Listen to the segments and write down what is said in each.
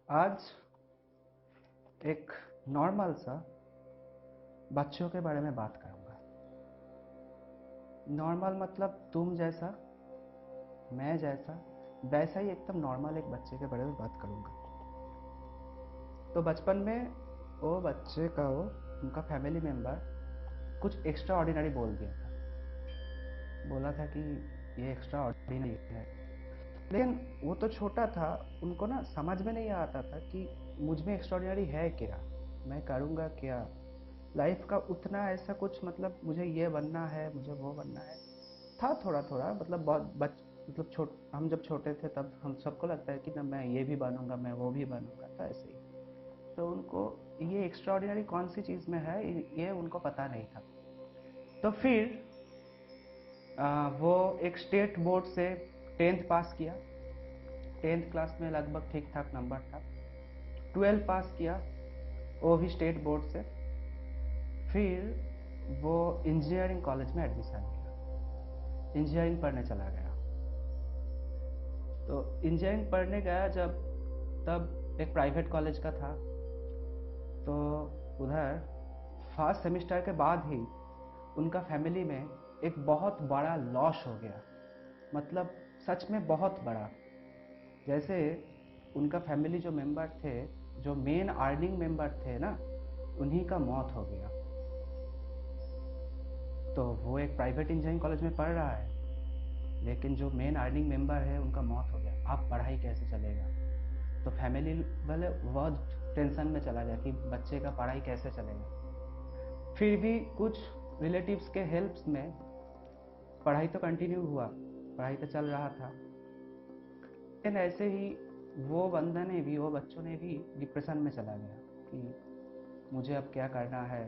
आज एक नॉर्मल सा बच्चों के बारे में बात करूंगा। नॉर्मल मतलब तुम जैसा, मैं जैसा, वैसा ही एकदम नॉर्मल एक बच्चे के बारे में बात करूंगा। तो बचपन में वो बच्चे का वो उनका फैमिली मेम्बर कुछ एक्स्ट्रा ऑर्डिनरी बोल दिया था। बोला था कि ये एक्स्ट्रा ऑर्डिनरी है, लेकिन वो तो छोटा था। उनको ना समझ में नहीं आता था कि मुझ में एक्स्ट्राऑर्डिनरी है क्या, मैं करूँगा क्या। लाइफ का उतना ऐसा कुछ मतलब मुझे ये बनना है, मुझे वो बनना है था। थोड़ा थोड़ा मतलब बहुत मतलब हम जब छोटे थे तब हम सबको लगता है कि ना मैं ये भी बनूंगा, मैं वो भी बनूंगा, तो ऐसे ही। तो उनको ये एक्स्ट्राऑर्डिनरी कौन सी चीज़ में है ये उनको पता नहीं था। तो फिर वो एक स्टेट बोर्ड से 10th पास किया। 10th क्लास में लगभग ठीक ठाक नंबर था। 12 पास किया, वो भी स्टेट बोर्ड से। फिर वो इंजीनियरिंग कॉलेज में एडमिशन लिया, इंजीनियरिंग पढ़ने चला गया। तो इंजीनियरिंग पढ़ने गया जब, तब एक प्राइवेट कॉलेज का था। तो उधर फर्स्ट सेमेस्टर के बाद ही उनका फैमिली में एक बहुत बड़ा लॉस हो गया। मतलब सच में बहुत बड़ा। जैसे उनका फैमिली जो मेंबर थे, जो मेन अर्निंग मेंबर थे ना, उन्हीं का मौत हो गया। तो वो एक प्राइवेट इंजीनियरिंग कॉलेज में पढ़ रहा है, लेकिन जो मेन अर्निंग मेंबर है उनका मौत हो गया। अब पढ़ाई कैसे चलेगा। तो फैमिली वाले बहुत टेंशन में चला गया कि बच्चे का पढ़ाई कैसे चलेगा। फिर भी कुछ रिलेटिव्स के हेल्प में पढ़ाई तो कंटिन्यू हुआ, पढ़ाई तो चल रहा था। लेकिन ऐसे ही वो बंदा ने भी, वो बच्चों ने भी डिप्रेशन में चला गया कि मुझे अब क्या करना है।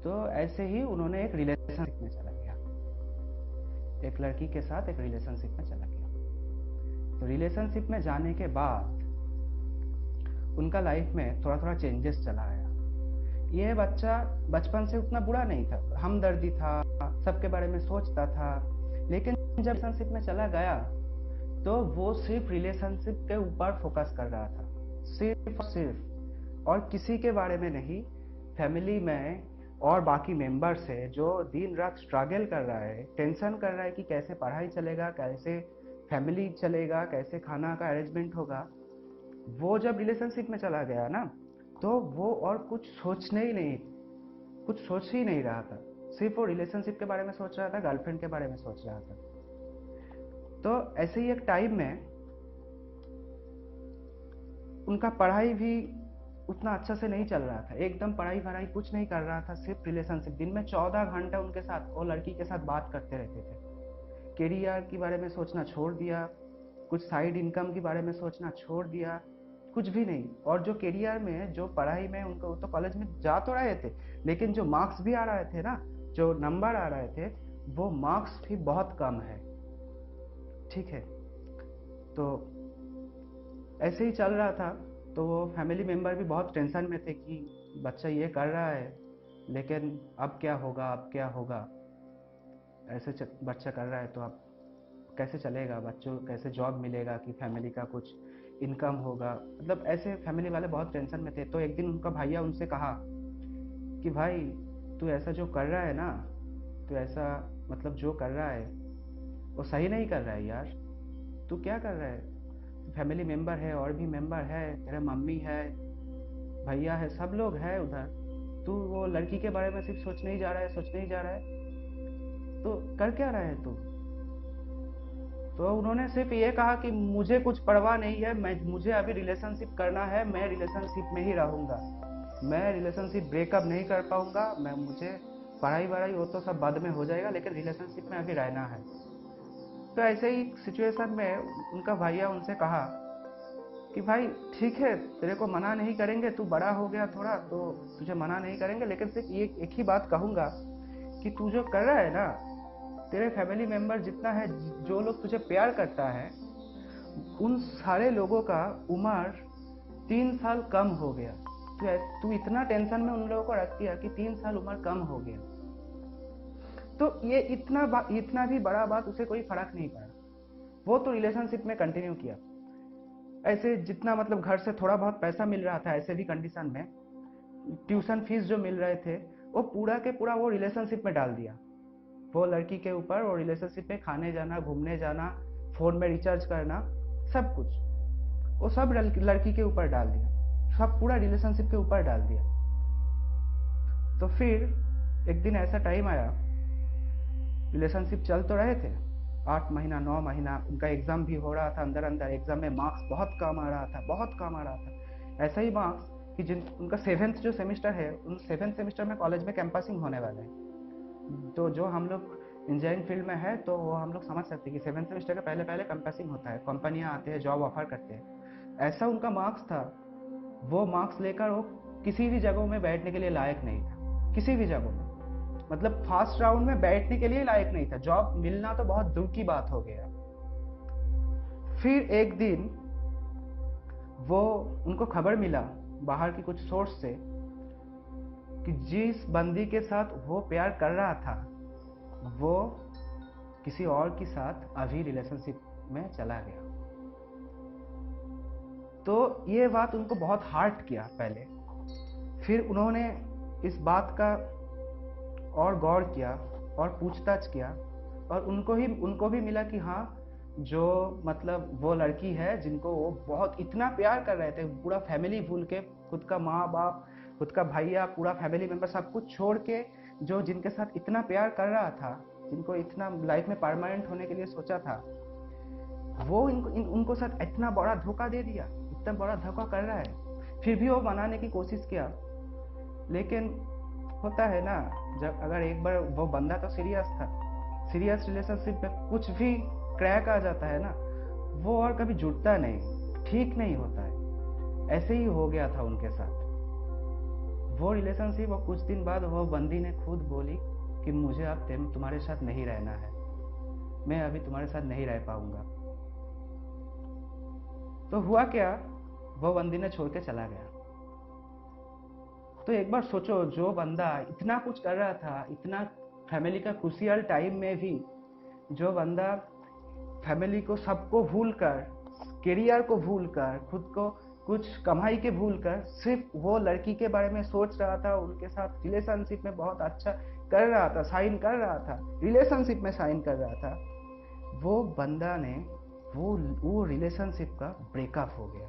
तो ऐसे ही उन्होंने एक रिलेशनशिप में चला गया, एक लड़की के साथ एक रिलेशनशिप में चला गया। तो रिलेशनशिप में जाने के बाद उनका लाइफ में थोड़ा थोड़ा चेंजेस चला आया। ये बच्चा बचपन से उतना बुरा नहीं था, हमदर्दी था, सबके बारे में सोचता था। लेकिन जब रिलेशनशिप में चला गया तो वो सिर्फ रिलेशनशिप के ऊपर फोकस कर रहा था, सिर्फ और सिर्फ, और किसी के बारे में नहीं। फैमिली में और बाकी मेंबर से जो दिन रात स्ट्रगल कर रहा है, टेंशन कर रहा है कि कैसे पढ़ाई चलेगा, कैसे फैमिली चलेगा, कैसे खाना का अरेंजमेंट होगा। वो जब रिलेशनशिप में चला गया ना, तो वो और कुछ सोचने ही नहीं, कुछ सोच ही नहीं रहा था। सिर्फ वो रिलेशनशिप के बारे में सोच रहा था, गर्लफ्रेंड के बारे में सोच रहा था। तो ऐसे ही एक टाइम में उनका पढ़ाई भी उतना अच्छा से नहीं चल रहा था। एकदम पढ़ाई वढ़ाई कुछ नहीं कर रहा था, सिर्फ रिलेशनशिप। दिन में 14 घंटा उनके साथ, वो लड़की के साथ बात करते रहते थे। करियर के बारे में सोचना छोड़ दिया, कुछ साइड इनकम के बारे में सोचना छोड़ दिया, कुछ भी नहीं। और जो करियर में, जो पढ़ाई में, उनको तो कॉलेज में जा तो रहे थे, लेकिन जो मार्क्स भी आ रहे थे ना, जो नंबर आ रहे थे, वो मार्क्स भी बहुत कम है। ठीक है। तो ऐसे ही चल रहा था। तो वो फैमिली मेम्बर भी बहुत टेंशन में थे कि बच्चा ये कर रहा है, लेकिन अब क्या होगा, अब क्या होगा। ऐसे बच्चा कर रहा है तो अब कैसे चलेगा, बच्चों को कैसे जॉब मिलेगा कि फैमिली का कुछ इनकम होगा। मतलब ऐसे फैमिली वाले बहुत टेंशन में थे। तो एक दिन उनका भैया उनसे कहा कि भाई, तू ऐसा जो कर रहा है ना, तू ऐसा मतलब जो कर रहा है वो सही नहीं कर रहा है यार। तू क्या कर रहा है, फैमिली मेंबर है, और भी मेंबर है, तेरे मम्मी है, भैया है, सब लोग है उधर। तू वो लड़की के बारे में सिर्फ सोचने ही जा रहा है, सोचने ही जा रहा है। तो कर क्या रहा है तू। तो उन्होंने सिर्फ ये कहा कि मुझे कुछ परवाह नहीं है, मैं मुझे अभी रिलेशनशिप करना है, मैं रिलेशनशिप में ही रहूंगा, मैं रिलेशनशिप ब्रेकअप नहीं कर पाऊंगा। मैं मुझे पढ़ाई वढ़ाई वो तो सब बाद में हो जाएगा, लेकिन रिलेशनशिप में अभी रहना है। तो ऐसे ही सिचुएशन में उनका भैया उनसे कहा कि भाई ठीक है, तेरे को मना नहीं करेंगे, तू बड़ा हो गया थोड़ा, तो तुझे मना नहीं करेंगे, लेकिन सिर्फ ये एक ही बात कहूंगा कि तू जो कर रहा है ना, तेरे फैमिली मेंबर जितना है, जो लोग तुझे प्यार करता है, उन सारे लोगों का उम्र 3 साल कम हो गया। तू इतना टेंशन में उन लोगों को रख दिया कि 3 साल उम्र कम हो गया। तो ये इतना भी बड़ा बात उसे कोई फर्क नहीं पड़ा। वो तो रिलेशनशिप में कंटिन्यू किया। ऐसे जितना मतलब घर से थोड़ा बहुत पैसा मिल रहा था, ऐसे भी कंडीशन में ट्यूशन फीस जो मिल रहे थे वो पूरा के पूरा वो रिलेशनशिप में डाल दिया। वो लड़की के ऊपर, वो रिलेशनशिप में खाने जाना, घूमने जाना, फोन में रिचार्ज करना, सब कुछ वो सब लड़की के ऊपर डाल दिया, सब पूरा रिलेशनशिप के ऊपर डाल दिया। तो फिर एक दिन ऐसा टाइम आया, रिलेशनशिप चल तो रहे थे 8 महीना 9 महीना, उनका एग्जाम भी हो रहा था, अंदर अंदर एग्जाम में मार्क्स बहुत कम आ रहा था, बहुत कम आ रहा था। ऐसा ही मार्क्स कि जिन उनका 7th जो सेमेस्टर है, उन 7th सेमेस्टर में कॉलेज में कैंपसिंग होने वाला है। तो जो हम लोग इंजीनियरिंग फील्ड में है तो वो हम लोग समझ सकते हैं कि 7th सेमेस्टर के पहले पहले कैंपसिंग होता है, कंपनियां आते हैं, जॉब ऑफर करते हैं। ऐसा उनका मार्क्स था, वो मार्क्स लेकर वो किसी भी जगह में बैठने के लिए लायक नहीं था, किसी भी जगह में, मतलब फर्स्ट राउंड में बैठने के लिए लायक नहीं था। जॉब मिलना तो बहुत दूर की बात हो गया। फिर एक दिन वो उनको खबर मिला बाहर की कुछ सोर्स से कि जिस बंदी के साथ वो प्यार कर रहा था वो किसी और के साथ अभी रिलेशनशिप में चला गया। तो ये बात उनको बहुत हर्ट किया पहले। फिर उन्होंने इस बात का और गौर किया और पूछताछ किया, और उनको भी मिला कि हाँ, जो मतलब वो लड़की है जिनको वो बहुत इतना प्यार कर रहे थे, पूरा फैमिली भूल के, खुद का माँ बाप, खुद का भैया, पूरा फैमिली मेंबर सब कुछ छोड़ के, जो जिनके साथ इतना प्यार कर रहा था, जिनको इतना लाइफ में परमानेंट होने के लिए सोचा था, वो उनको साथ इतना बड़ा धोखा दे दिया, इतना बड़ा धोखा कर रहा है। फिर भी वो मनाने की कोशिश किया, लेकिन होता है ना, जब अगर एक बार वो बंदा तो सीरियस था, सीरियस रिलेशनशिप में कुछ भी क्रैक आ जाता है ना, वो और कभी जुड़ता नहीं, ठीक नहीं होता है। ऐसे ही हो गया था उनके साथ वो रिलेशनशिप। और कुछ दिन बाद वो बंदी ने खुद बोली कि मुझे अब तुम्हारे साथ नहीं रहना है, मैं अभी तुम्हारे साथ नहीं रह पाऊंगा। तो हुआ क्या, वो बंदी ने छोड़ के चला गया। तो एक बार सोचो, जो बंदा इतना कुछ कर रहा था, इतना फैमिली का क्रूशियल टाइम में भी, जो बंदा फैमिली को सबको भूल कर, करियर को भूल कर, खुद को कुछ कमाई के भूल कर, सिर्फ वो लड़की के बारे में सोच रहा था, उनके साथ रिलेशनशिप में बहुत अच्छा कर रहा था, साइन कर रहा था, रिलेशनशिप में साइन कर रहा था, वो बंदा ने वो रिलेशनशिप का ब्रेकअप हो गया।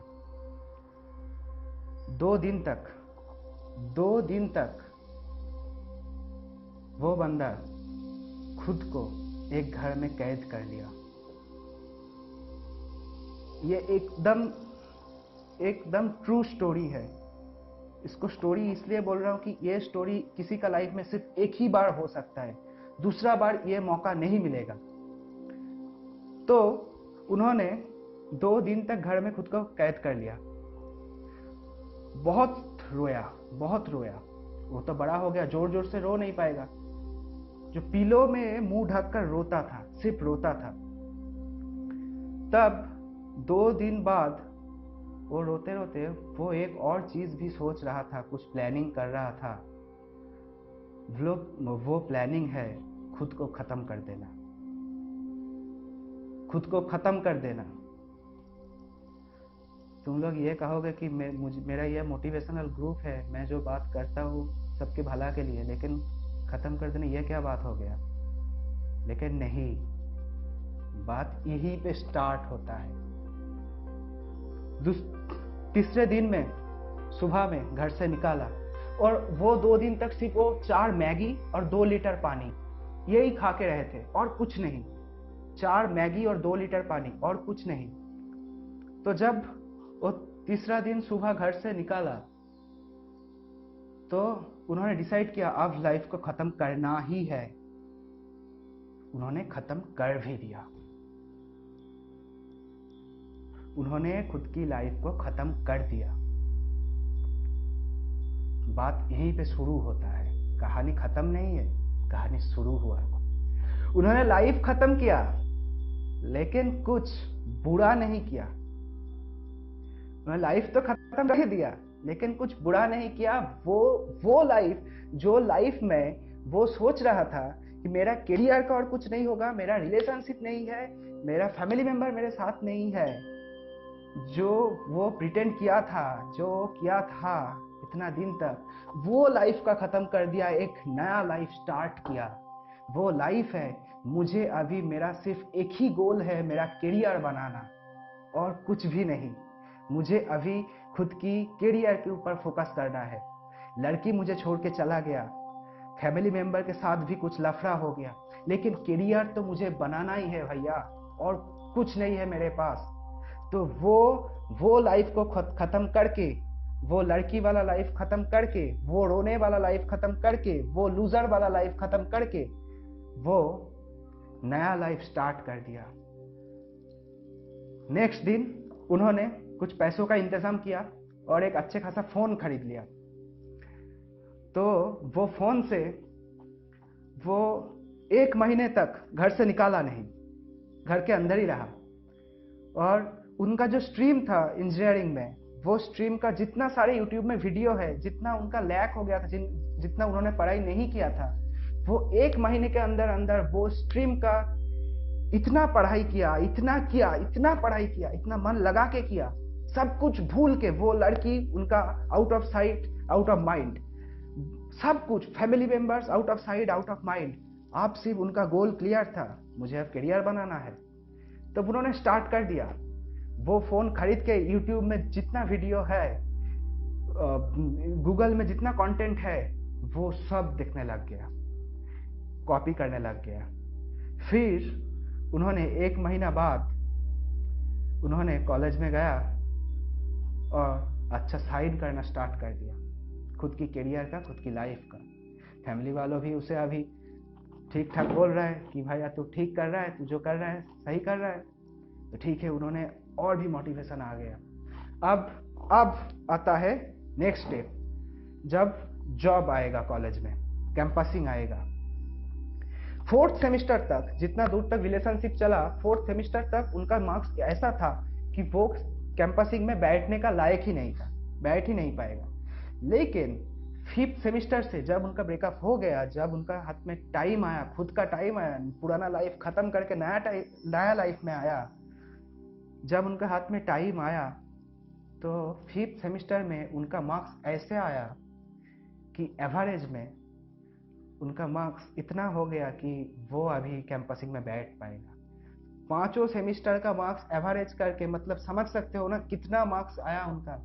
2 दिन तक वो बंदा खुद को एक घर में कैद कर लिया। ये एकदम ट्रू स्टोरी है। इसको स्टोरी इसलिए बोल रहा हूँ कि ये स्टोरी किसी का लाइफ में सिर्फ एक ही बार हो सकता है, दूसरा बार ये मौका नहीं मिलेगा। तो उन्होंने 2 दिन तक घर में खुद को कैद कर लिया। बहुत रोया। वो तो बड़ा हो गया, जोर जोर से रो नहीं पाएगा। जो पिलो में मुंह ढककर रोता था, सिर्फ रोता था। तब 2 दिन बाद वो रोते रोते वो एक और चीज भी सोच रहा था, कुछ प्लानिंग कर रहा था। वो प्लानिंग है खुद को खत्म कर देना, खुद को खत्म कर देना। तुम लोग ये कहोगे कि मेरा ये मोटिवेशनल ग्रुप है, मैं जो बात करता हूँ सबके भला के लिए, लेकिन खत्म कर देना ये क्या बात हो गया? लेकिन नहीं, बात यहीं पे स्टार्ट होता है। तीसरे दिन में सुबह में घर से निकाला, और वो 2 दिन तक सिर्फ वो 4 मैगी और 2 लीटर पानी यही खा के रहे थे, और कुछ नहीं। 4 मैगी और 2 लीटर पानी, और कुछ नहीं। तो जब वो तीसरा दिन सुबह घर से निकाला तो उन्होंने डिसाइड किया अब लाइफ को खत्म करना ही है। उन्होंने खत्म कर भी दिया। उन्होंने खुद की लाइफ को खत्म कर दिया। बात यहीं पे शुरू होता है, कहानी खत्म नहीं है, कहानी शुरू हुआ। उन्होंने लाइफ खत्म किया, लेकिन कुछ बुरा नहीं किया। उन्होंने लाइफ तो खत्म कर दिया, लेकिन कुछ बुरा नहीं किया। वो लाइफ, जो लाइफ में वो सोच रहा था कि मेरा करियर का और कुछ नहीं होगा, मेरा रिलेशनशिप नहीं है, मेरा फैमिली मेंबर मेरे साथ नहीं है, जो वो प्रिटेंड किया था, जो किया था इतना दिन तक, वो लाइफ का खत्म कर दिया, एक नया लाइफ स्टार्ट किया। वो लाइफ है, मुझे अभी मेरा सिर्फ एक ही गोल है, मेरा करियर बनाना और कुछ भी नहीं। मुझे अभी खुद की करियर के ऊपर फोकस करना है। लड़की मुझे छोड़ के चला गया, फैमिली मेंबर के साथ भी कुछ लफड़ा हो गया, लेकिन करियर तो मुझे बनाना ही है भैया, और कुछ नहीं है मेरे पास। तो वो लाइफ को खत्म करके, वो लड़की वाला लाइफ खत्म करके, वो रोने वाला लाइफ खत्म करके, वो लूजर वाला लाइफ खत्म करके, वो नया लाइफ स्टार्ट कर दिया। नेक्स्ट दिन उन्होंने कुछ पैसों का इंतजाम किया और एक अच्छे खासा फोन खरीद लिया। तो वो फोन से वो 1 महीने तक घर से निकाला नहीं, घर के अंदर ही रहा। और उनका जो स्ट्रीम था इंजीनियरिंग में, वो स्ट्रीम का जितना सारे यूट्यूब में वीडियो है, जितना उनका लैक हो गया था, जितना उन्होंने पढ़ाई नहीं किया था, वो 1 महीने के अंदर अंदर वो स्ट्रीम का इतना पढ़ाई किया, इतना पढ़ाई किया, इतना मन लगा के किया, सब कुछ भूल के। वो लड़की उनका out of sight out of mind, सब कुछ, family members out of sight out of mind. आप सिर्फ उनका गोल क्लियर था, मुझे अब करियर बनाना है। तब उन्होंने स्टार्ट कर दिया। वो फोन खरीद के यूट्यूब में जितना वीडियो है, गूगल में जितना कंटेंट है, वो सब देखने लग गया, कॉपी करने लग गया। फिर उन्होंने 1 महीना बाद उन्होंने कॉलेज में गया और अच्छा साइन करना स्टार्ट कर दिया, खुद की करियर का, खुद की लाइफ का। फैमिली वालों भी उसे अभी ठीक ठाक बोल रहा है कि भाई तू ठीक कर रहा है, तू जो कर रहा है सही कर रहा है, तो ठीक है। उन्होंने और भी मोटिवेशन आ गया। अब आता है नेक्स्ट स्टेप, जब जॉब आएगा कॉलेज में, कैंपसिंग आएगा। 4th सेमेस्टर तक, जितना दूर तक रिलेशनशिप चला, 4th सेमेस्टर तक उनका मार्क्स ऐसा था कि वो कैंपसिंग में बैठने का लायक ही नहीं था, बैठ ही नहीं पाएगा। लेकिन 5th सेमेस्टर से जब उनका ब्रेकअप हो गया, जब उनका हाथ में टाइम आया, खुद का टाइम आया, पुराना लाइफ खत्म करके नया लाइफ में आया, जब उनके हाथ में टाइम आया, तो 5th सेमेस्टर में उनका मार्क्स ऐसे आया कि एवरेज में उनका मार्क्स इतना हो गया कि वो अभी कैंपसिंग में बैठ पाएगा। 5 सेमेस्टर का मार्क्स एवरेज करके, मतलब समझ सकते हो ना कितना मार्क्स आया उनका।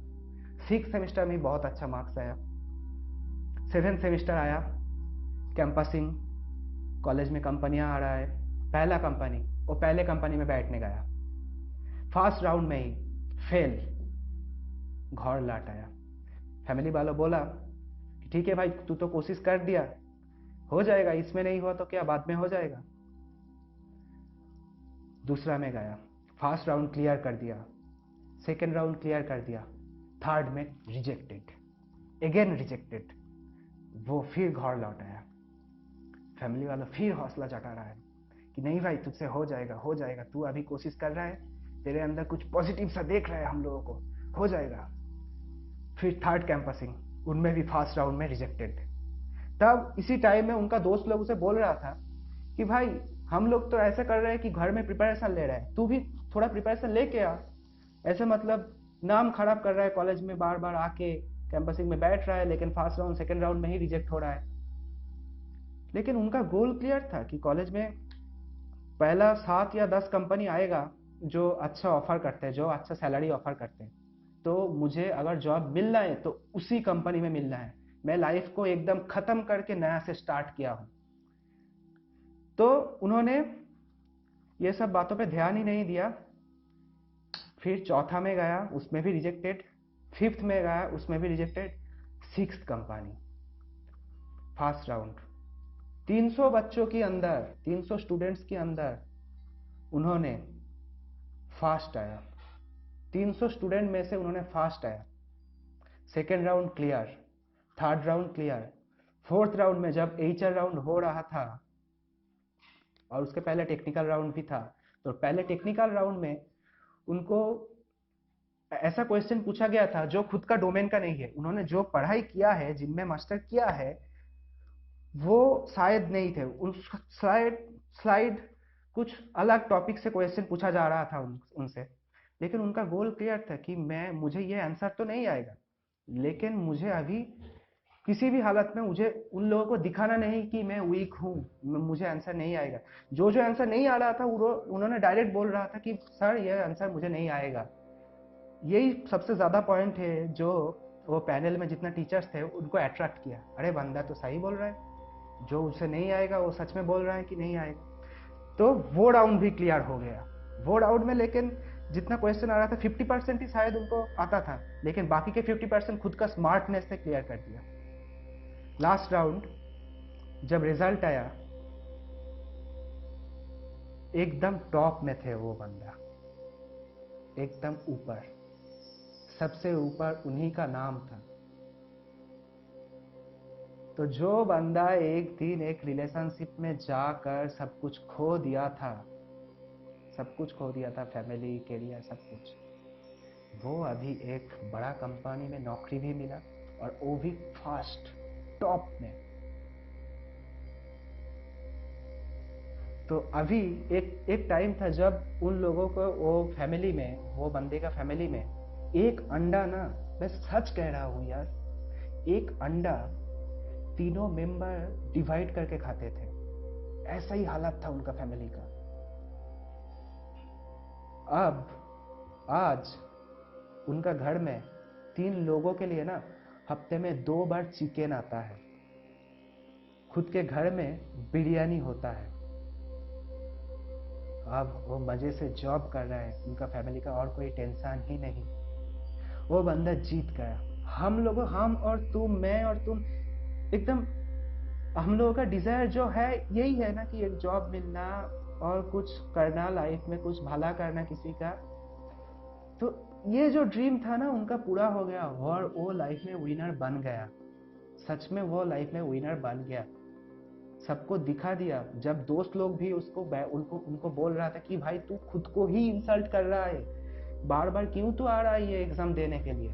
6th सेमेस्टर में बहुत अच्छा मार्क्स आया। 7th सेमेस्टर आया, कैंपसिंग, कॉलेज में कंपनियां आ रहा है, पहला कंपनी, वो पहले कंपनी में बैठने गया, फर्स्ट राउंड में ही फेल, घर लौट आया। फैमिली वालों बोला कि ठीक है भाई, तू तो कोशिश कर दिया, हो जाएगा, इसमें नहीं हुआ तो क्या, बाद में हो जाएगा। दूसरा में गया, फर्स्ट राउंड क्लियर कर दिया, सेकेंड राउंड क्लियर कर दिया, थर्ड में रिजेक्टेड, अगेन रिजेक्टेड। वो फिर घर लौट आया। फैमिली वाला फिर हौसला जता रहा है कि नहीं भाई, तुझसे हो जाएगा, हो जाएगा, तू अभी कोशिश कर रहा है, तेरे अंदर कुछ पॉजिटिव सा देख रहा है हम लोगों को, हो जाएगा। फिर थर्ड कैंपसिंग, उनमें भी फर्स्ट राउंड में रिजेक्टेड। तब इसी टाइम में उनका दोस्त लोग उसे बोल रहा था कि भाई, हम लोग तो ऐसा कर रहे हैं कि घर में प्रिपरेशन ले रहे हैं, तू भी थोड़ा प्रिपरेशन लेके आ, ऐसे मतलब नाम खराब कर रहा है, कॉलेज में बार बार आके कैंपसिंग में बैठ रहा है, लेकिन फर्स्ट राउंड सेकेंड राउंड में ही रिजेक्ट हो रहा है। लेकिन उनका गोल क्लियर था कि कॉलेज में पहला 7 या 10 कंपनी आएगा जो अच्छा ऑफर करते हैं, जो अच्छा सैलरी ऑफर करते हैं, तो मुझे अगर जॉब मिलना है तो उसी कंपनी में मिलना है। मैं लाइफ को एकदम खत्म करके नया से स्टार्ट किया हूं। तो उन्होंने ये सब बातों पे ध्यान ही नहीं दिया। फिर चौथा में गया, उसमें भी रिजेक्टेड। 5th में गया, उसमें भी rejected. 6th company, first round, 300 बच्चों के अंदर, 300 स्टूडेंट्स के अंदर उन्होंने फर्स्ट आया, 300 स्टूडेंट में से उन्होंने फर्स्ट आया। Second round clear, third round clear. 4th round में जब HR राउंड हो रहा था, और उसके पहले टेक्निकल राउंड भी था, तो पहले टेक्निकल राउंड में उनको ऐसा क्वेश्चन पूछा गया था जो खुद का डोमेन का नहीं है। उन्होंने जो पढ़ाई किया है, जिनमें मास्टर किया है, वो शायद नहीं थे। उस स्लाइड कुछ अलग टॉपिक से क्वेश्चन पूछा जा रहा था उनसे। लेकिन उनका गोल क्लियर था कि मुझे ये आंसर तो नहीं आएगा, लेकिन मुझे अभी किसी भी हालत में मुझे उन लोगों को दिखाना नहीं कि मैं वीक हूँ, मुझे आंसर नहीं आएगा। जो जो आंसर नहीं आ रहा था उन्होंने डायरेक्ट बोल रहा था कि सर ये आंसर मुझे नहीं आएगा। यही सबसे ज़्यादा पॉइंट है जो वो पैनल में जितना टीचर्स थे उनको अट्रैक्ट किया। अरे बंदा तो सही बोल रहा है, जो उसे नहीं आएगा वो सच में बोल रहा है कि नहीं आएगा। तो वो राउंड भी क्लियर हो गया। वो राउंड में लेकिन जितना क्वेश्चन आ रहा था 50% ही शायद उनको आता था, लेकिन बाकी के 50% खुद का स्मार्टनेस से क्लियर कर दिया। लास्ट राउंड जब रिजल्ट आया, एकदम टॉप में थे वो बंदा, एकदम ऊपर, सबसे ऊपर उन्हीं का नाम था। तो जो बंदा एक दिन एक रिलेशनशिप में जाकर सब कुछ खो दिया था, सब कुछ खो दिया था, फैमिली, करियर, सब कुछ, वो अभी एक बड़ा कंपनी में नौकरी भी मिला और वो भी फर्स्ट टॉप में। तो अभी एक टाइम था जब उन लोगों को वो फैमिली में, वो बंदे का फैमिली में एक अंडा ना, मैं सच कह रहा हूं यार, एक अंडा तीनों मेंबर डिवाइड करके खाते थे। ऐसा ही हालत था उनका फैमिली का। अब आज उनका घर में 3 लोगों के लिए ना हफ्ते में 2 बार चिकन आता है, खुद के घर में बिरयानी होता है। अब वो मजे से जॉब कर रहा है, उनका फैमिली का और कोई टेंशन ही नहीं। वो बंदा जीत गया। हम और तुम, मैं और तुम, एकदम हम लोगों का डिजायर जो है यही है ना कि एक जॉब मिलना और कुछ करना, लाइफ में कुछ भला करना किसी का। तो ये जो ड्रीम था ना उनका पूरा हो गया और वो लाइफ में विनर बन गया। सच में वो लाइफ में विनर बन गया, सबको दिखा दिया। जब दोस्त लोग भी उनको बोल रहा था कि भाई तू खुद को ही इंसल्ट कर रहा है, बार बार क्यों तू आ रहा है ये एग्जाम देने के लिए।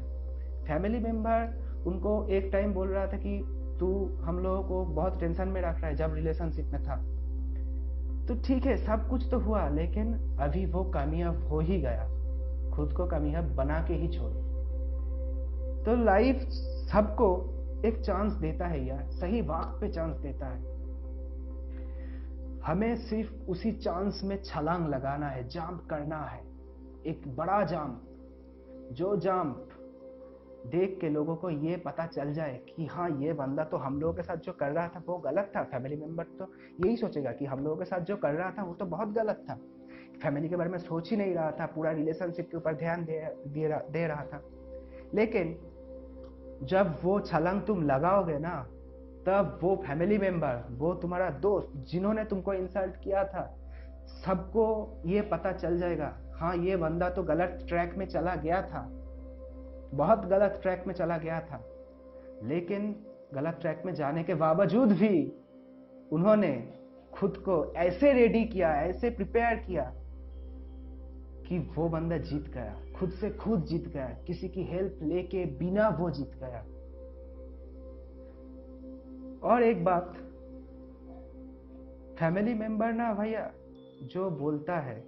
फैमिली मेंबर उनको एक टाइम बोल रहा था कि तू हम लोगों को बहुत टेंशन में रख रहा है, जब रिलेशनशिप में था। तो ठीक है, सब कुछ तो हुआ, लेकिन अभी वो कामयाब हो ही गया, खुद को कामयाब बना के ही छोड़े। तो लाइफ सबको एक चांस देता है यार, सही वक्त पे चांस देता है। हमें सिर्फ उसी चांस में छलांग लगाना है, जंप करना है, एक बड़ा जंप, जो जंप देख के लोगों को ये पता चल जाए कि हाँ ये बंदा तो हम लोगों के साथ जो कर रहा था वो गलत था। फैमिली मेंबर तो यही सोचेगा कि हम लोगों के साथ जो कर रहा था वो तो बहुत गलत था, फैमिली के बारे में सोच ही नहीं रहा था, पूरा रिलेशनशिप के ऊपर ध्यान दे रहा था। लेकिन जब वो छलांग तुम लगाओगे ना, तब वो फैमिली मेंबर, वो तुम्हारा दोस्त जिन्होंने तुमको इंसल्ट किया था, सबको ये पता चल जाएगा हाँ ये बंदा तो गलत ट्रैक में चला गया था, बहुत गलत ट्रैक में चला गया था। लेकिन गलत ट्रैक में जाने के बावजूद भी उन्होंने खुद को ऐसे रेडी किया, ऐसे प्रिपेयर किया कि वो बंदा जीत गया, खुद से खुद जीत गया, किसी की हेल्प लेके बिना वो जीत गया। और एक बात, फैमिली मेंबर ना भैया जो बोलता है,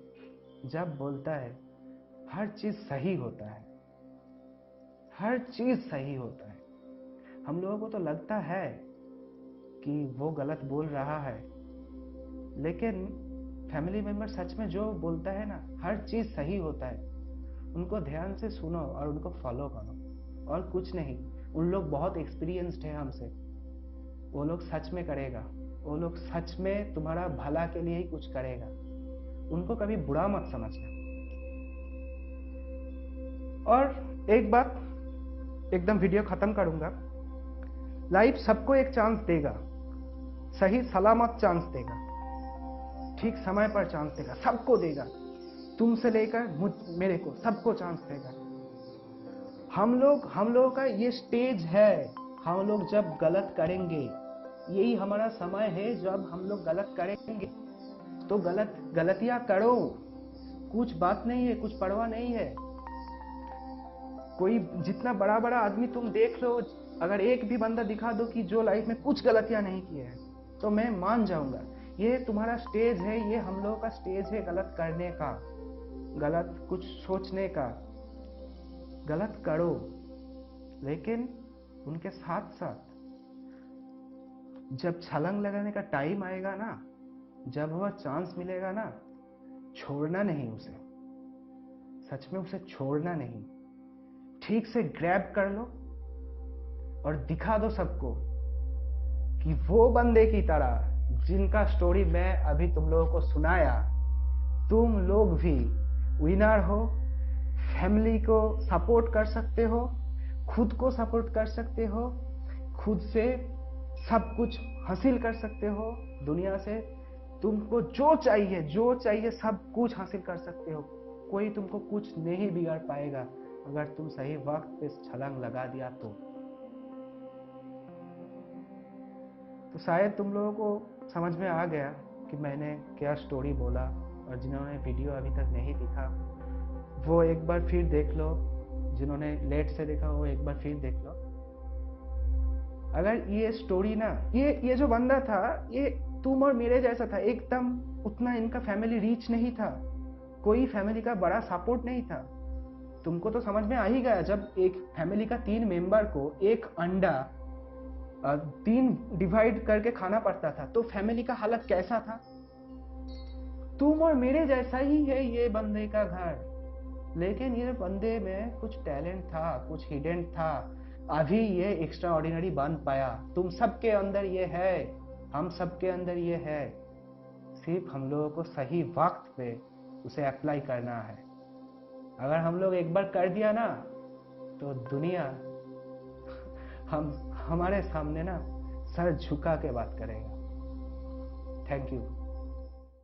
जब बोलता है हर चीज सही होता है, हर चीज सही होता है। हम लोगों को तो लगता है कि वो गलत बोल रहा है, लेकिन फैमिली मेंबर सच में जो बोलता है ना, हर चीज सही होता है। उनको ध्यान से सुनो और उनको फॉलो करो, और कुछ नहीं। उन लोग बहुत एक्सपीरियंस्ड है हमसे, वो लोग सच में करेगा, वो लोग सच में तुम्हारा भला के लिए ही कुछ करेगा। उनको कभी बुरा मत समझना। और एक बात, एकदम वीडियो खत्म करूंगा, लाइफ सबको एक चांस देगा, सही सलामत चांस देगा, ठीक समय पर चांस देगा, सबको देगा, तुमसे लेकर मेरे को, सबको चांस देगा। हम लोगों का ये स्टेज है, हम लोग जब गलत करेंगे, यही हमारा समय है जब हम लोग गलत करेंगे। तो गलतियां करो, कुछ बात नहीं है, कुछ परवाह नहीं है। कोई जितना बड़ा बड़ा आदमी तुम देख लो, अगर एक भी बंदा दिखा दो कि जो लाइफ में कुछ गलतियां नहीं किए हैं, तो मैं मान जाऊंगा ये तुम्हारा स्टेज है, ये हम लोगों का स्टेज है गलत करने का। गलत कुछ सोचने का, गलत करो, लेकिन उनके साथ साथ जब छलांग लगाने का टाइम आएगा ना, जब वह चांस मिलेगा ना, छोड़ना नहीं उसे, सच में उसे छोड़ना नहीं, ठीक से ग्रैब कर लो और दिखा दो सबको कि वो बंदे की तरह जिनका स्टोरी मैं अभी तुम लोगों को सुनाया, तुम लोग भी विनर हो, फैमिली को सपोर्ट कर सकते हो, खुद को सपोर्ट कर सकते हो, खुद से सब कुछ हासिल कर सकते हो, दुनिया से तुमको जो चाहिए सब कुछ हासिल कर सकते हो। कोई तुमको कुछ नहीं बिगाड़ पाएगा अगर तुम सही वक्त पे छलांग लगा दिया तो शायद तुम लोगों को समझ में आ गया कि मैंने क्या स्टोरी बोला, और जिन्होंने वीडियो अभी तक नहीं देखा वो एक बार फिर देख लो, जिन्होंने लेट से देखा वो एक बार फिर देख लो। अगर ये स्टोरी ना, ये जो बंदा था ये तुम और मेरे जैसा था, एकदम उतना इनका फैमिली रीच नहीं था, कोई फैमिली का बड़ा सपोर्ट नहीं था। तुमको तो समझ में आ ही गया, जब एक फैमिली का 3 मेंबर को एक अंडा 3 डिवाइड करके खाना पड़ता था तो फैमिली का हालत कैसा था। तुम और मेरे जैसा ही है ये बंदे का घर, लेकिन ये बंदे में कुछ टैलेंट था, कुछ हिडन था, अभी ये एक्स्ट्रा ऑर्डिनरी बन पाया। तुम सबके अंदर ये है, हम सबके अंदर ये है, सिर्फ हम लोगों को सही वक्त पे उसे अप्लाई करना है। अगर हम लोग एक बार कर दिया ना तो दुनिया हमारे सामने ना सर झुका के बात करेगा। Thank you.